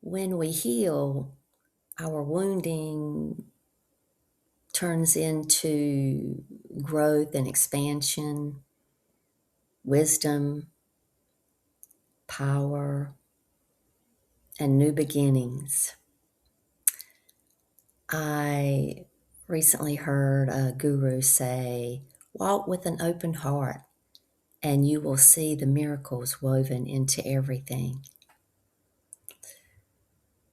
When we heal, our wounding turns into growth and expansion, wisdom, power, and new beginnings. I recently heard a guru say, walk with an open heart and you will see the miracles woven into everything.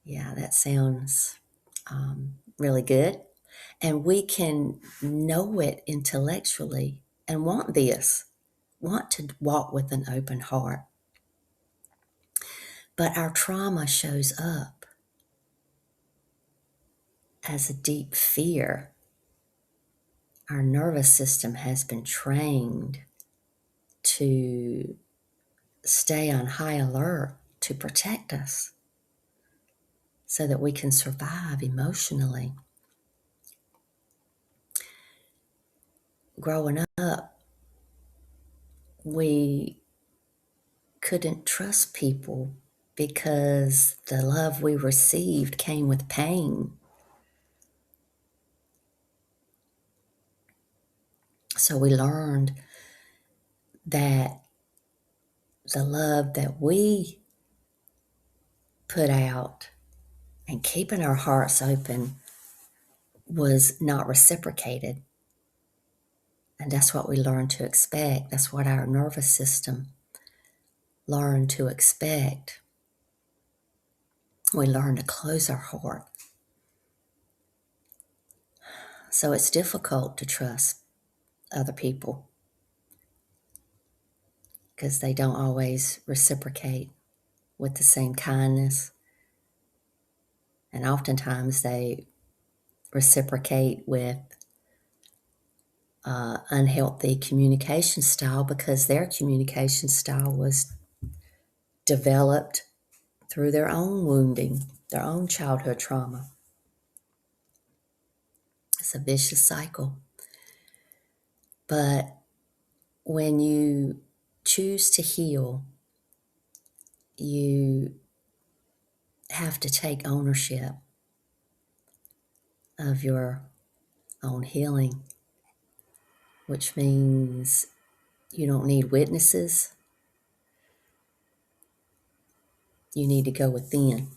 Yeah, that sounds really good. And we can know it intellectually and want to walk with an open heart. But our trauma shows up as a deep fear. Our nervous system has been trained to stay on high alert to protect us so that we can survive emotionally. Growing up, we couldn't trust people because the love we received came with pain. So we learned that the love that we put out and keeping our hearts open was not reciprocated. And that's what we learned to expect. That's what our nervous system learned to expect. We learned to close our heart. So it's difficult to trust other people because they don't always reciprocate with the same kindness. And oftentimes they reciprocate with unhealthy communication style because their communication style was developed through their own wounding, their own childhood trauma. It's a vicious cycle. But when you choose to heal, you have to take ownership of your own healing, which means you don't need witnesses. You need to go within.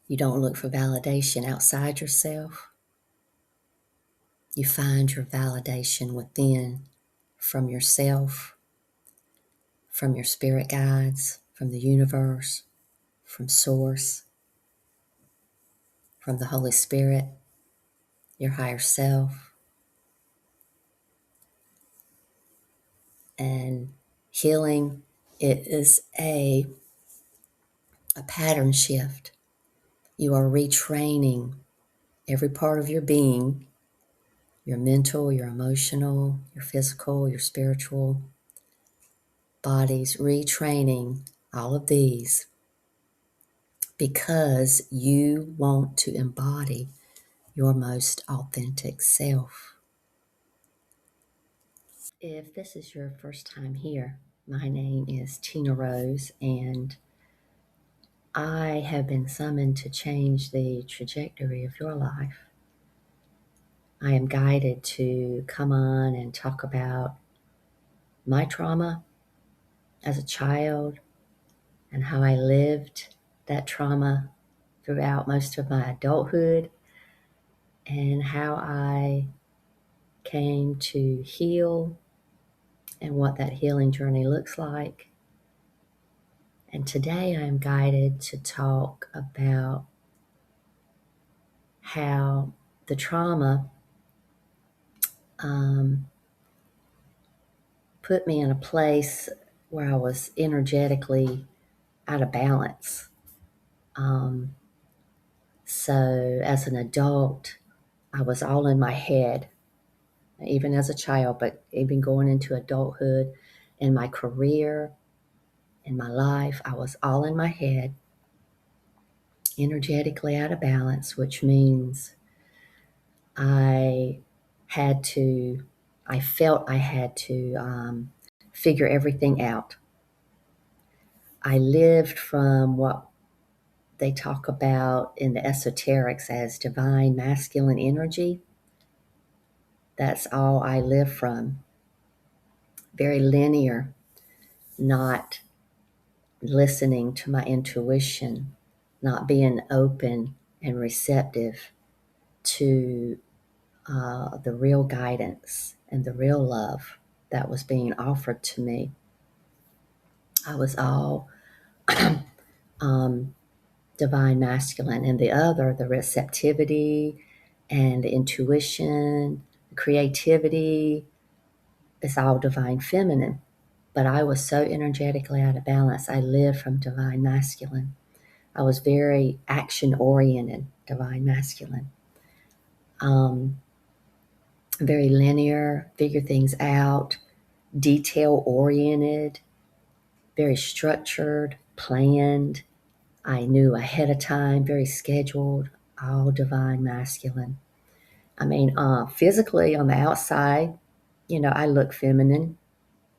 You don't look for validation outside yourself. You find your validation within, from yourself, from your spirit guides, from the universe, from Source, from the Holy Spirit, your higher self. And healing, it is a pattern shift. You are retraining every part of your being, your mental, your emotional, your physical, your spiritual bodies, retraining all of these because you want to embody your most authentic self. If this is your first time here, my name is Tina Rose, and I have been summoned to change the trajectory of your life. I am guided to come on and talk about my trauma as a child and how I lived that trauma throughout most of my adulthood and how I came to heal and what that healing journey looks like. And today I am guided to talk about how the trauma put me in a place where I was energetically out of balance. So as an adult, I was all in my head, even as a child, but even going into adulthood, in my career, in my life, I was all in my head, energetically out of balance, which means I felt I had to figure everything out. I lived from what they talk about in the esoterics as divine masculine energy. That's all I lived from. Very linear, not listening to my intuition, not being open and receptive to the real guidance and the real love that was being offered to me. I was all um, divine masculine, and the other, the receptivity and the intuition, the creativity, is all divine feminine. But I was so energetically out of balance. I lived from divine masculine. I was very action oriented, divine masculine. Um, Very linear, figure things out, detail oriented, very structured, planned. I knew ahead of time, very scheduled, all divine masculine. I mean, physically on the outside, I look feminine,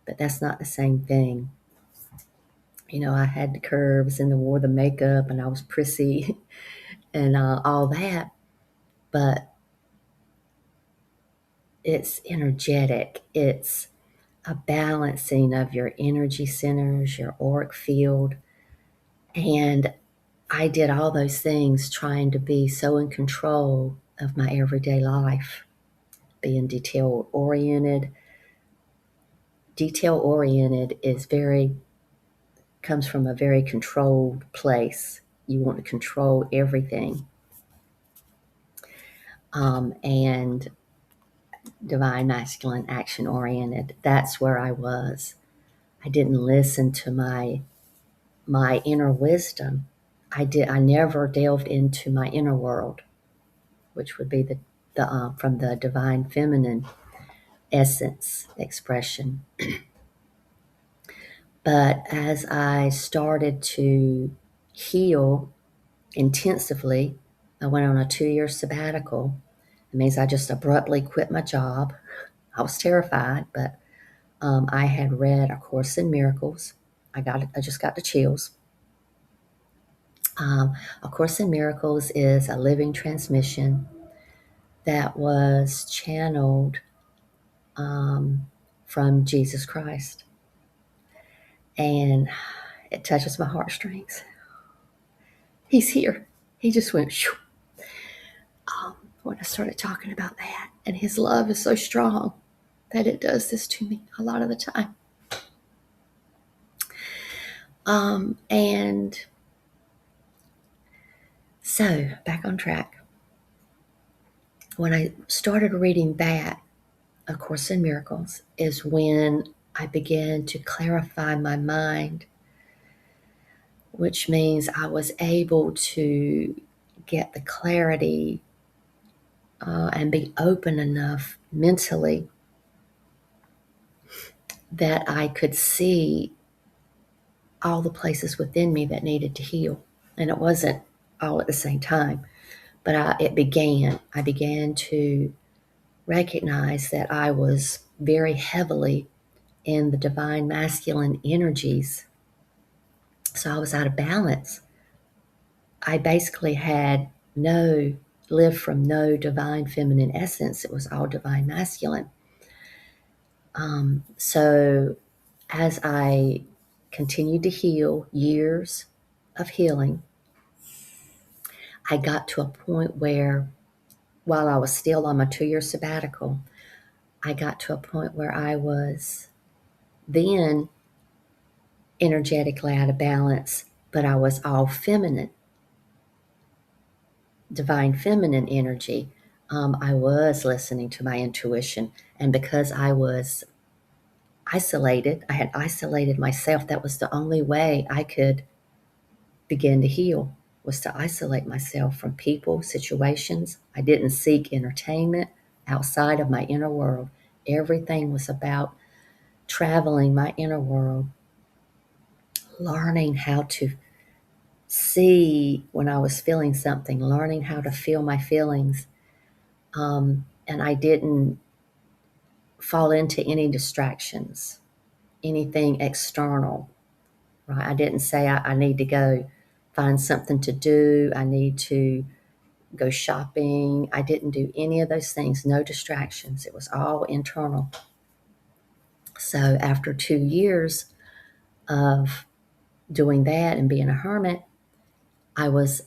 but that's not the same thing. I had the curves and wore the makeup and I was prissy and all that, but it's energetic. It's a balancing of your energy centers, your auric field. And I did all those things trying to be so in control of my everyday life, being detail oriented. Detail oriented comes from a very controlled place. You want to control everything. And divine masculine action oriented. That's where I was. I didn't listen to my inner wisdom. I never delved into my inner world, which would be the from the divine feminine essence expression. But as I started to heal intensively, I went on a 2-year sabbatical. It means I just abruptly quit my job. I was terrified, but I had read A Course in Miracles. I just got the chills. A Course in Miracles is a living transmission that was channeled from Jesus Christ. And it touches my heartstrings. He's here. He just went shoo, when I started talking about that. And his love is so strong that it does this to me a lot of the time. And so, back on track. When I started reading that, A Course in Miracles, is when I began to clarify my mind, which means I was able to get the clarity and be open enough mentally that I could see all the places within me that needed to heal. And it wasn't all at the same time, but I began to recognize that I was very heavily in the divine masculine energies. So I was out of balance. I basically had lived from no divine feminine essence. It was all divine masculine. So as I continued to heal, years of healing, I got to a point where, while I was still on my 2-year sabbatical, I got to a point where I was then energetically out of balance, but I was all feminine, divine feminine energy. I was listening to my intuition, and because I was isolated, I had isolated myself. That was the only way I could begin to heal, was to isolate myself from people, situations. I didn't seek entertainment outside of my inner world. Everything was about traveling my inner world, learning how to see when I was feeling something, learning how to feel my feelings. And I didn't fall into any distractions, anything external. right? I didn't say I need to go find something to do. I need to go shopping. I didn't do any of those things, no distractions. It was all internal. So after 2 years of doing that and being a hermit, I was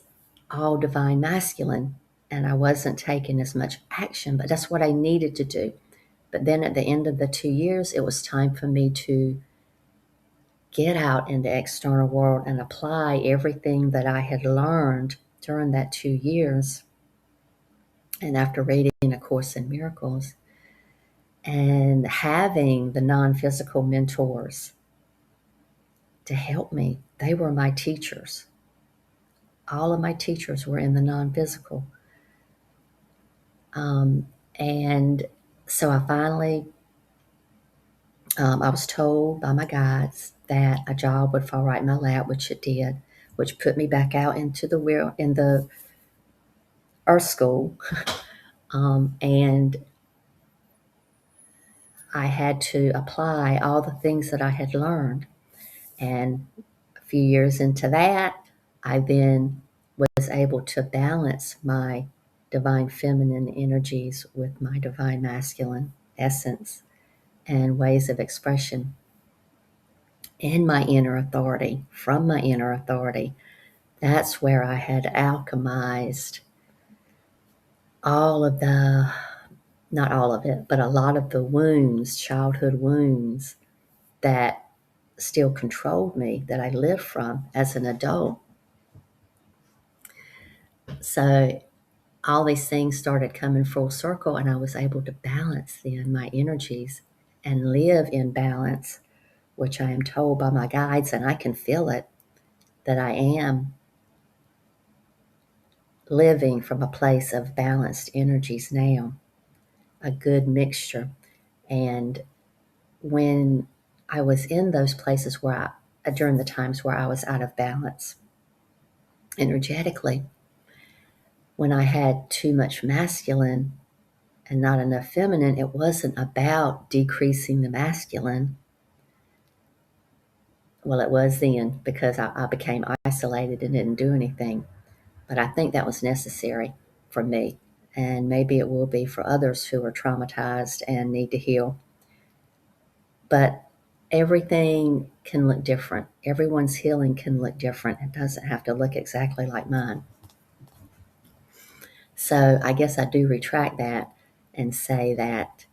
all divine masculine and I wasn't taking as much action, but that's what I needed to do. But then at the end of the 2 years, it was time for me to get out in the external world and apply everything that I had learned during that 2 years. And after reading A Course in Miracles and having the non physical mentors to help me, they were my teachers. All of my teachers were in the non physical. And so I finally, I was told by my guides that a job would fall right in my lap, which it did, which put me back out into the real in the Earth School, and I had to apply all the things that I had learned. And a few years into that, I then was able to balance my divine feminine energies with my divine masculine essence and ways of expression in my inner authority, from my inner authority. That's where I had alchemized all of the, not all of it, but a lot of the wounds, childhood wounds that still controlled me, that I lived from as an adult. So all these things started coming full circle, and I was able to balance then my energies and live in balance, which I am told by my guides, and I can feel it, that I am living from a place of balanced energies now, a good mixture. And when I was in those places where during the times where I was out of balance energetically, when I had too much masculine and not enough feminine, it wasn't about decreasing the masculine. Well, it was then because I became isolated and didn't do anything. But I think that was necessary for me. And maybe it will be for others who are traumatized and need to heal. But everything can look different. Everyone's healing can look different. It doesn't have to look exactly like mine. So I guess I do retract that and say that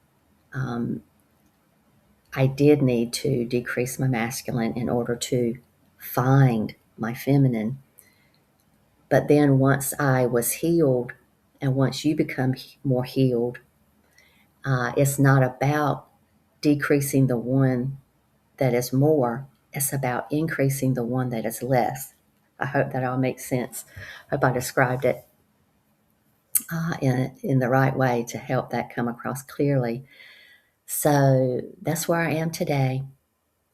I did need to decrease my masculine in order to find my feminine. But then once I was healed, and once you become more healed, it's not about decreasing the one that is more, it's about increasing the one that is less. I hope that all makes sense. I hope I described it in the right way to help that come across clearly. So that's where I am today.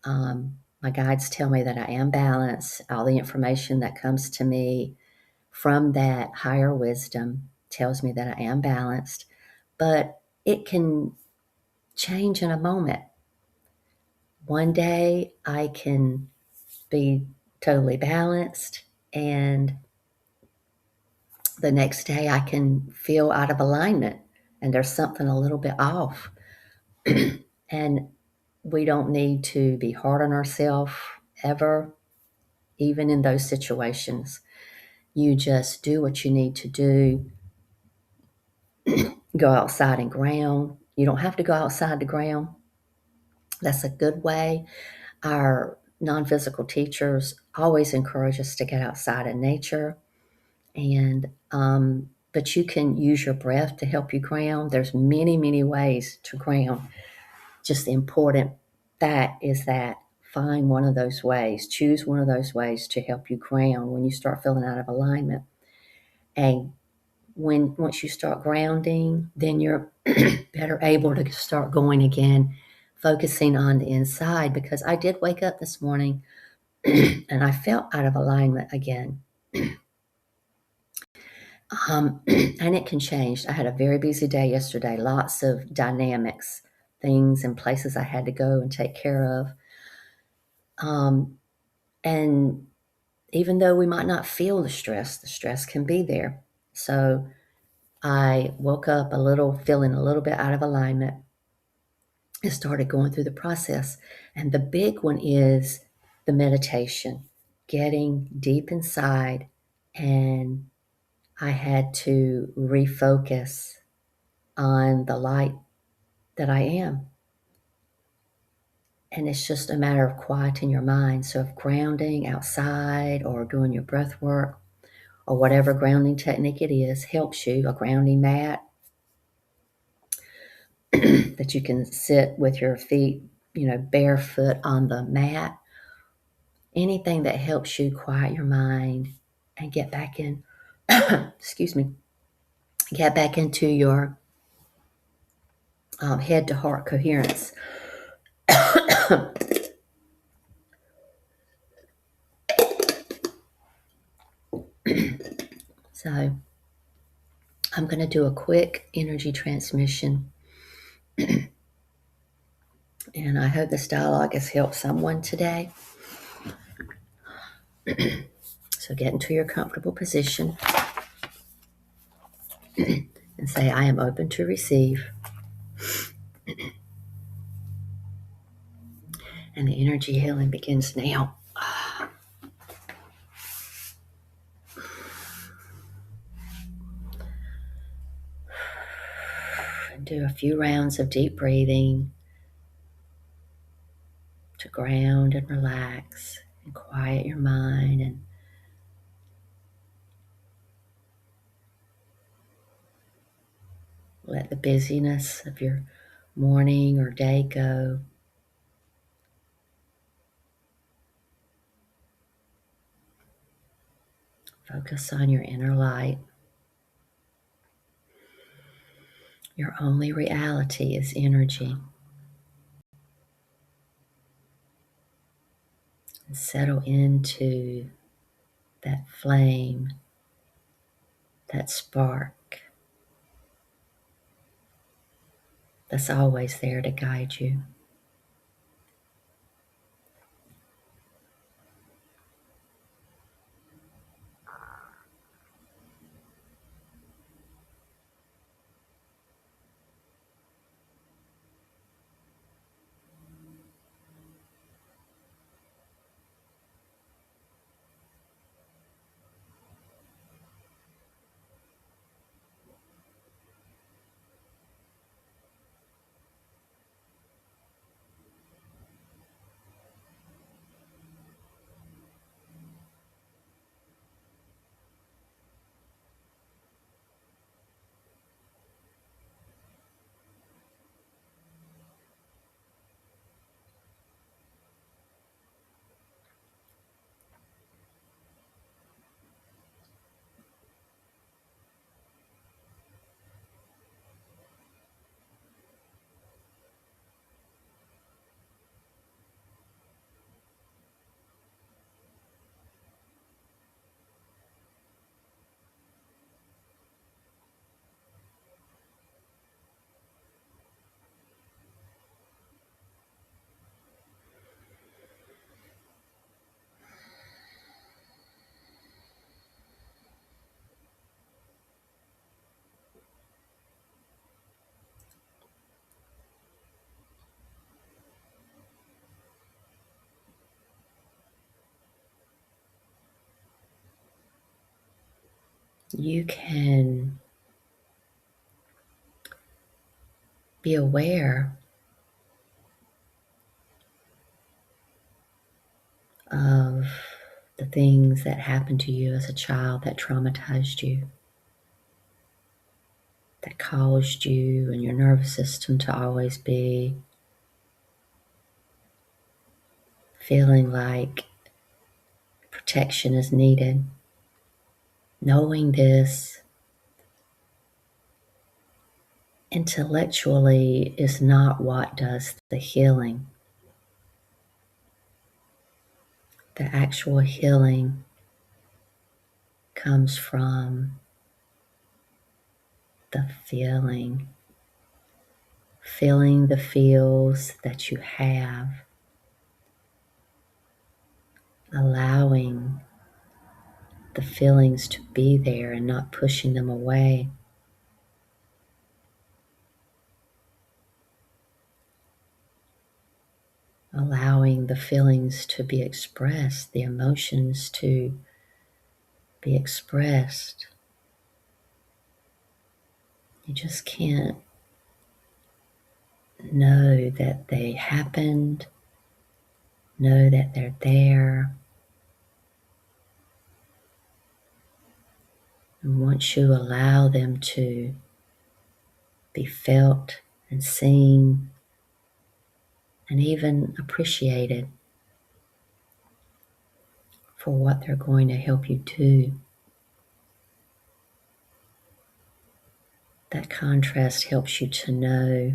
My guides tell me that I am balanced. All the information that comes to me from that higher wisdom tells me that I am balanced, but it can change in a moment. One day I can be totally balanced, and the next day I can feel out of alignment and there's something a little bit off. And we don't need to be hard on ourselves ever, even in those situations. You just do what you need to do. Go outside and ground. You don't have to go outside to ground. That's a good way. Our non physical teachers always encourage us to get outside in nature. And but you can use your breath to help you ground. There's many, many ways to ground. Just the important fact is that find one of those ways, choose one of those ways to help you ground when you start feeling out of alignment. And once you start grounding, then you're better able to start going again, focusing on the inside. Because I did wake up this morning and I felt out of alignment again. And it can change. I had a very busy day yesterday, lots of dynamics, things and places I had to go and take care of. And even though we might not feel the stress can be there. So I woke up feeling a little bit out of alignment and started going through the process. And the big one is the meditation, getting deep inside. And I had to refocus on the light that I am. And it's just a matter of quieting your mind. So if grounding outside or doing your breath work or whatever grounding technique it is helps you, a grounding mat that you can sit with your feet, barefoot on the mat, anything that helps you quiet your mind and get back in, excuse me, get back into your head to heart coherence. So I'm going to do a quick energy transmission. And I hope this dialogue has helped someone today. So get into your comfortable position and say, I am open to receive. And the energy healing begins now. Do a few rounds of deep breathing to ground and relax and quiet your mind and let the busyness of your morning or day go. Focus on your inner light. Your only reality is energy. And settle into that flame, that spark that's always there to guide you. You can be aware of the things that happened to you as a child that traumatized you, that caused you and your nervous system to always be feeling like protection is needed. Knowing this intellectually is not what does the healing. The actual healing comes from the feeling the feels that you have, allowing the feelings to be there and not pushing them away. Allowing the feelings to be expressed, the emotions to be expressed. You just can't know that they happened, know that they're there. And once you allow them to be felt and seen and even appreciated for what they're going to help you do, that contrast helps you to know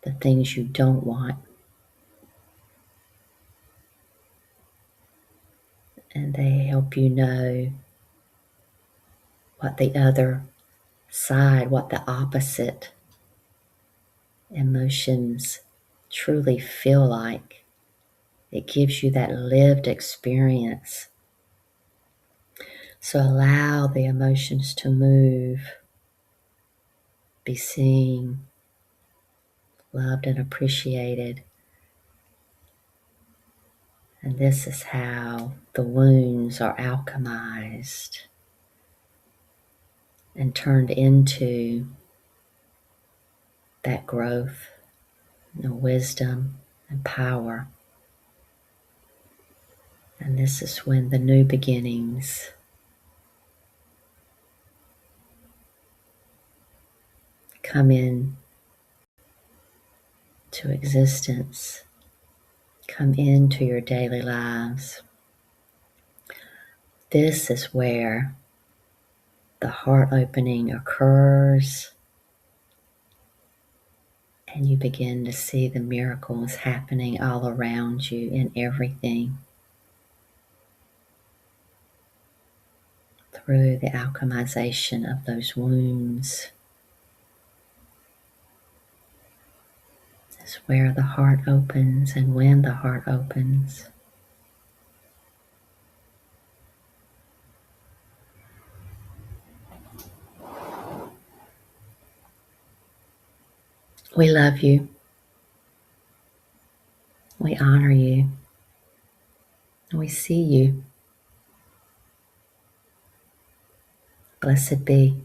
the things you don't want. And they help you know what the other side, what the opposite emotions truly feel like. It gives you that lived experience. So allow the emotions to move, be seen, loved, and appreciated. And this is how the wounds are alchemized and turned into that growth, and wisdom, and power. And this is when the new beginnings come in to existence, come into your daily lives. This is where the heart opening occurs and you begin to see the miracles happening all around you in everything through the alchemization of those wounds. Is where the heart opens, and when the heart opens, we love you, we honor you, and we see you. Blessed be.